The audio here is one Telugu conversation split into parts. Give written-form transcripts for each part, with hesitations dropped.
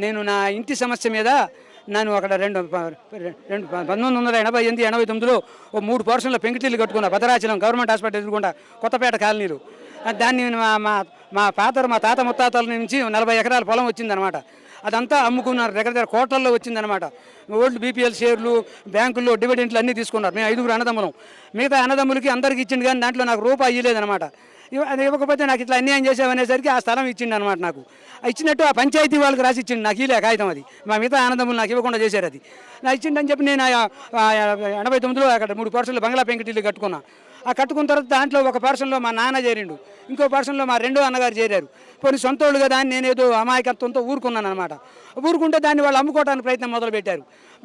నేను నా ఇంటి సమస్య మీద నేను అక్కడ 1988-89లో ఓ 3 పోర్షన్ల పెంకుటిల్లు కట్టుకున్నా. భద్రాచలం గవర్నమెంట్ హాస్పిటల్ ఎదురుకుండా కొత్తపేట కాలనీలు. దాన్ని మా తాత ముత్తాతల నుంచి 40 ఎకరాల పొలం వచ్చిందనమాట. అదంతా అమ్ముకున్నారు. దగ్గర కోట్లల్లో వచ్చిందనమాట. ఓల్డ్ బీపీఎల్ షేర్లు, బ్యాంకుల్లో డివిడెంట్లు అన్నీ తీసుకున్నారు. మేము 5 అన్నదమ్ములం. మిగతా అన్నదమ్ములకి అందరికి ఇచ్చిండు, కానీ దాంట్లో నాకు రూపాయి ఇవ్వలేదనమాట. అది ఇవ్వకపోతే నాకు ఇట్లా అన్యాయం చేసామనేసరికి ఆ స్థలం ఇచ్చిండు అనమాట. నాకు ఇచ్చినట్టు ఆ పంచాయతీ వాళ్ళకి రాసి ఇచ్చిండు. నాకు ఇలే కాగితం అది. మా మిగతా ఆనందములు నాకు ఇవ్వకుండా చేశారు. అది నాకు ఇచ్చిండని చెప్పి నేను 89లో అక్కడ 3 పోర్షన్లు బంగ్లా పెంకుటిల్లు కట్టుకున్నా. ఆ కట్టుకున్న తర్వాత దాంట్లో ఒక పోర్షన్లో మా నాన్న చేరిండు, ఇంకో పోర్షన్లో మా రెండో అన్నగారు చేరారు. కొన్ని సొంతోళ్ళు కదా అని నేనేదో అమాయకత్వంతో ఊరుకున్నాను అనమాట. ఊరుకుంటే దాన్ని వాళ్ళు అమ్ముకోవడానికి ప్రయత్నం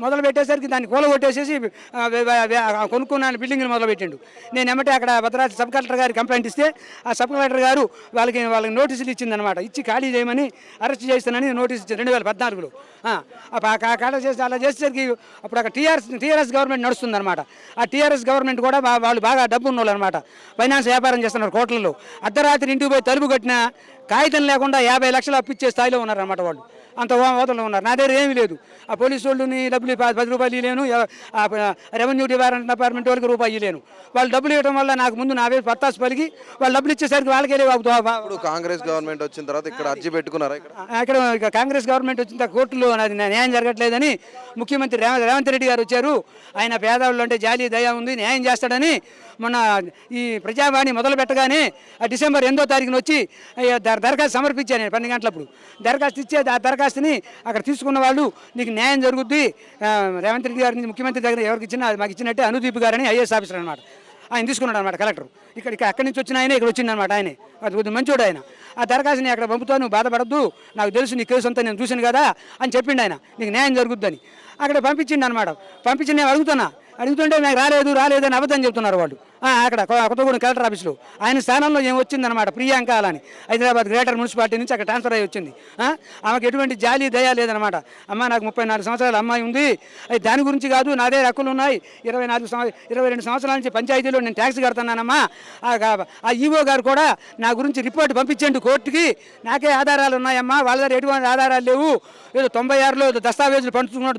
మొదలుపెట్టేసరికి దాన్ని కూలగొట్టేసేసి కొనుక్కున్న బిల్డింగ్లు మొదలుపెట్టిండు. నేను ఎమ్మటే అక్కడ భద్రాద్రి సబ్ కలెక్టర్ గారికి కంప్లైంట్ ఇస్తే ఆ సబ్ కలెక్టర్ గారు వాళ్ళకి నోటీసులు ఇచ్చిందనమాట. ఇచ్చి ఖాళీ చేయమని, అరెస్ట్ చేస్తానని నోటీస్ ఇచ్చింది 2014లో. అలా చేసేసరికి అప్పుడు అక్కడ టీఆర్ఎస్ గవర్నమెంట్ నడుస్తుందన్నమాట. ఆ టీఆర్ఎస్ గవర్నమెంట్ కూడా వాళ్ళు బాగా డబ్బు ఉన్నోళ్ళు అనమాట. ఫైనాన్స్ వ్యాపారం చేస్తున్నారు కోట్లలో. అర్ధరాత్రి ఇంటికి పోయి తలుపు కట్టినా కాగితం లేకుండా 50 లక్షలు అప్పిచ్చే స్థాయిలో ఉన్నారన్నమాట. వాళ్ళు అంత ఓతలో ఉన్నారు. నా దగ్గర ఏమీ లేదు. ఆ పోలీసు వాళ్ళని డబ్బులు 10 రూపాయలు ఇవ్వలేను, రెవెన్యూ డిపార్ట్మెంట్ వాళ్ళకి రూపాయి ఇవ్వలేను. వాళ్ళు డబ్బులు ఇవ్వడం వల్ల నాకు ముందు నా వేసి పత్తాసు పలికి వాళ్ళు డబ్బులు ఇచ్చేసరికి వాళ్ళకే లేవు. కాంగ్రెస్ గవర్నమెంట్ వచ్చిన తర్వాత ఇక్కడ అర్జీ పెట్టుకున్నారా? ఇక్కడ కాంగ్రెస్ గవర్నమెంట్ వచ్చిన కోర్టులో అది న్యాయం జరగట్లేదని ముఖ్యమంత్రి రేవంత్ రెడ్డి గారు వచ్చారు. ఆయన పేదవాళ్ళు అంటే జాలి దయ ఉంది, న్యాయం చేస్తాడని మొన్న ఈ ప్రజావాణి మొదలు పెట్టగానే డిసెంబర్ 8వ తారీఖున వచ్చి దరఖాస్తు సమర్పించాను. నేను 12 గంటలప్పుడు దరఖాస్తు ఇచ్చే ఆ దరఖాస్తుని అక్కడ తీసుకున్న వాళ్ళు నీకు న్యాయం జరుగుద్ది, రేవంత్ రెడ్డి గారి ముఖ్యమంత్రి దగ్గర ఎవరికి ఇచ్చినా మాకు ఇచ్చినట్టే అనుదీప్ గారని ఐఏఎస్ ఆఫీసర్ అనమాట. ఆయన తీసుకున్నాడు అనమాట కలెక్టర్. అక్కడి నుంచి వచ్చిన ఆయన ఇక్కడ వచ్చిందనమాట. ఆయనే అది కొద్దిగా మంచోడు ఆయన. ఆ దరఖాస్తుని అక్కడ పంపుతాను, నువ్వు బాధపడద్దు, నాకు తెలుసు నీ కేసు అంతా నేను చూశాను కదా అని చెప్పిండు ఆయన. నీకు న్యాయం జరుగుద్దని అక్కడ పంపించిండు అనమాట. పంపించి నేను అడుగుతుంటే నాకు రాలేదని అబద్ధం చెప్తున్నారు వాళ్ళు. అక్కడ కొత్తగూడెం కలెక్టర్ ఆఫీస్లో ఆయన స్థానంలో ఏం వచ్చిందనమాట, ప్రియాంక అని హైదరాబాద్ గ్రేటర్ మున్సిపాలిటీ నుంచి అక్కడ ట్రాన్స్ఫర్ అయ్యి వచ్చింది. ఆమెకు ఎటువంటి జాలి దయ లేదనమాట. అమ్మ నాకు 34 సంవత్సరాల అమ్మాయి ఉంది, అది దాని గురించి కాదు, నాదే హక్కులు ఉన్నాయి, 22 సంవత్సరాల నుంచి పంచాయతీలో నేను ట్యాక్స్ కడుతున్నానమ్మా. ఆ ఈవో గారు కూడా నా గురించి రిపోర్ట్ పంపించండి కోర్టుకి, నాకే ఆధారాలు ఉన్నాయమ్మా, వాళ్ళ దగ్గర ఎటువంటి ఆధారాలు లేవు, ఏదో 96లో దస్తావేజులు పంచుకున్నాడు,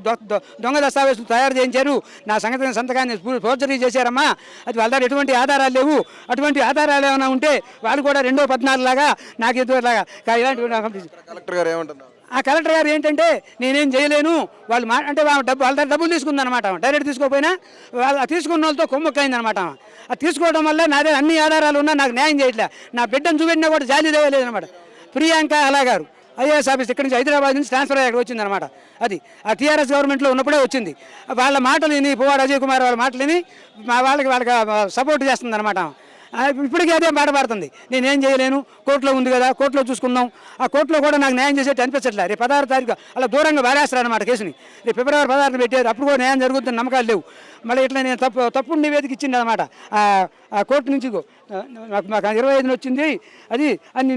దొంగ దస్తావేజులు తయారు చేయించారు, నా సంతకాన్ని ఫోర్జరీ చేశారమ్మా, అది వాళ్ళ దగ్గర ఎటువంటి ఆధారాలు లేవు, అటువంటి ఆధారాలు ఏమైనా ఉంటే వాళ్ళు కూడా 2014 లాగా నాకు ఎదురులాగా ఇలాంటి కలెక్టర్ గారు ఏమంటున్నారు? ఆ కలెక్టర్ గారు ఏంటంటే నేనేం చేయలేను, వాళ్ళు అంటే వాళ్ళ దగ్గర డబ్బులు తీసుకుందనమాట. డైరెక్ట్ తీసుకోకపోయినా వాళ్ళు తీసుకున్న వాళ్ళతో కొమ్మక్కైందనమాట. అది తీసుకోవడం వల్ల నా దగ్గర అన్ని ఆధారాలు ఉన్నా నాకు న్యాయం చేయట్లే. నా బిడ్డను చూపెట్టినా కూడా జాలి లేదనమాట. ప్రియాంక అలా గారు ఐఏఎస్ ఆఫీస్ ఇక్కడి నుంచి హైదరాబాద్ నుంచి ట్రాన్స్ఫర్ అయ్యి వచ్చిందనమాట. అది ఆ టీఆర్ఎస్ గవర్నమెంట్లో ఉన్నప్పుడే వచ్చింది. వాళ్ళ మాటలు విని పువ్వాడ అజయ్ కుమార్ వాళ్ళ మాటలు విని వాళ్ళకి సపోర్ట్ చేస్తుందన్నమాట. ఇప్పటికీ అదే మాట పడుతుంది, నేనేం చేయలేను, కోర్టులో ఉంది కదా, కోర్టులో చూసుకుందాం. ఆ కోర్టులో కూడా నాకు న్యాయం చేసేట్టు అనిపించట్లే. రేపు 16వ తారీఖు అలా దూరంగా వాడేస్తారు అనమాట కేసుని. రేపు ఫిబ్రవరి 16న పెట్టారు, అప్పుడు కూడా న్యాయం జరుగుతుందని నమ్మకాలు లేవు. మళ్ళీ ఇట్లా నేను తప్పుడు నివేదిక ఇచ్చింది అనమాట ఆ కోర్టు నుంచి. నాకు 25 వచ్చింది, అది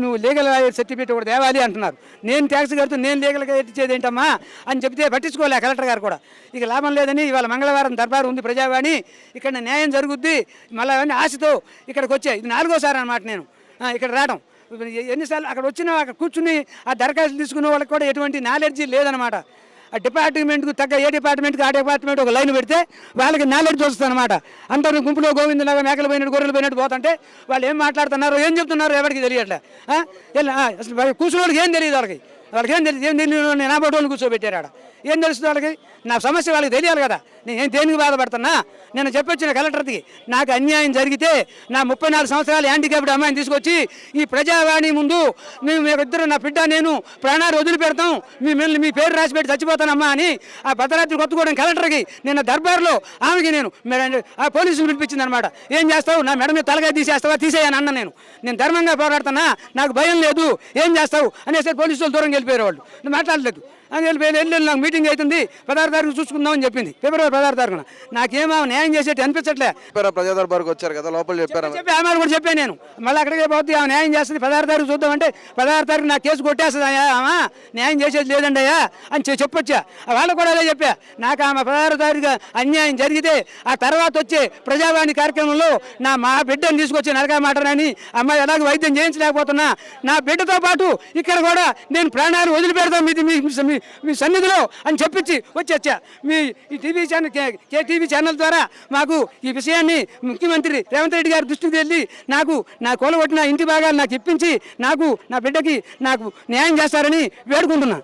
నువ్వు లీగల్ సర్టిఫికేట్ కూడా తేవాలి అంటున్నారు. నేను ట్యాక్స్ కడుతూ నేను లీగల్గా ఎట్టించేది ఏంటమ్మా అని చెప్తే పట్టించుకోలే కలెక్టర్ గారు కూడా. ఇక లాభం లేదని ఇవాళ మంగళవారం దర్బారు ఉంది ప్రజావాణి, ఇక్కడ న్యాయం జరుగుద్ది మళ్ళీ అవన్నీ ఆశతో ఇక్కడికి వచ్చాయి. ఇది 4వసారి అనమాట నేను ఇక్కడ రావడం. ఎన్నిసార్లు అక్కడ వచ్చినా అక్కడ కూర్చుని ఆ దరఖాస్తులు తీసుకునే వాళ్ళకి కూడా ఎటువంటి నాలెడ్జీ లేదనమాట. ఆ డిపార్ట్మెంట్కు తగ్గ ఏ డిపార్ట్మెంట్కి ఆ డిపార్ట్మెంట్ ఒక లైన్ పెడితే వాళ్ళకి నాలెడ్జ్ వస్తుంది అనమాట. అందరూ గుంపులో గోవిందలాగా మేకలు పోయినట్టు గొర్రెలు పోయినట్టు పోతుంటే వాళ్ళు ఏం మాట్లాడుతున్నారో ఏం చెప్తున్నారో ఎవరికి తెలియట్లే. అసలు కూర్చున్న వాళ్ళకి ఏం తెలియదు, వాళ్ళకి ఏం తెలియదు. నేను నా బోటోళ్ళు కూర్చోబెట్టారు ఆడ, ఏం తెలుస్తుంది వాళ్ళకి? నా సమస్య వాళ్ళకి తెలియాలి కదా, నేను దేనికి బాధపడుతున్నా. నేను చెప్పొచ్చిన కలెక్టర్కి నాకు అన్యాయం జరిగితే నా 34 సంవత్సరాల హ్యాండిక్యాప్డ్ అమ్మాయిని తీసుకొచ్చి ఈ ప్రజావాణి ముందు మేమిద్దరు నా బిడ్డ నేను ప్రాణాలు వదిలిపెడతాం, మీ పేరు రాసి పెట్టి చచ్చిపోతానమ్మా అని ఆ భద్రాద్రి కొత్తగూడెం కలెక్టర్కి నిన్న దర్బార్లో ఆమెకి నేను ఆ పోలీసులు పిలిపించింది అనమాట. ఏం చేస్తావు, నా మెడ మీద తలగా తీసేస్తావా, తీసేయని అన్న. నేను ధర్మంగా పోరాడుతున్నా, నాకు భయం లేదు, ఏం చేస్తావు అనేసి పోలీసులు దూరం వెళ్ళిపోయారు. వాళ్ళు మాట్లాడలేదు అని వెళ్ళి నాకు మీటింగ్ అవుతుంది 16వ తారీఖు చూసుకుందామని చెప్పింది, ఫిబ్రవరి 16వ తారీఖున. నాకేమో న్యాయం చేసేట్టు అనిపించట్లే. ప్రజా దర్బార్కి వచ్చారు కదా, లోపల చెప్పి ఆమె కూడా చెప్పాను నేను. మళ్ళీ అక్కడికే పోతే ఆమె న్యాయం చేస్తుంది, 16వ తారీఖు చూద్దామంటే 16వ తారీఖు నా కేసు కొట్టేస్తుంది అయ్యా, ఆమె న్యాయం చేసేది లేదండి అయ్యా అని చెప్పొచ్చా. వాళ్ళు కూడా అదే చెప్పా, నాకు ఆమె 16వ తారీఖు అన్యాయం జరిగితే ఆ తర్వాత వచ్చే ప్రజావాణి కార్యక్రమంలో మా బిడ్డను తీసుకొచ్చి నరగా మాటనని అమ్మాయి ఎలాగ వైద్యం చేయించలేకపోతున్నా, నా బిడ్డతో పాటు ఇక్కడ కూడా నేను ప్రాణాలు వదిలిపెడతాం, మీ సన్నిధిలో అని చెప్పించి వచ్చా మీ ఈ టీవీ ఛానల్ టీవీ ఛానల్ ద్వారా మాకు ఈ విషయాన్ని ముఖ్యమంత్రి రేవంత్ రెడ్డి గారి దృష్టికి వెళ్ళి నాకు నా కూలగొట్టిన ఇంటి భాగాలు నాకు ఇప్పించి నాకు నా బిడ్డకి నాకు న్యాయం చేస్తారని వేడుకుంటున్నా.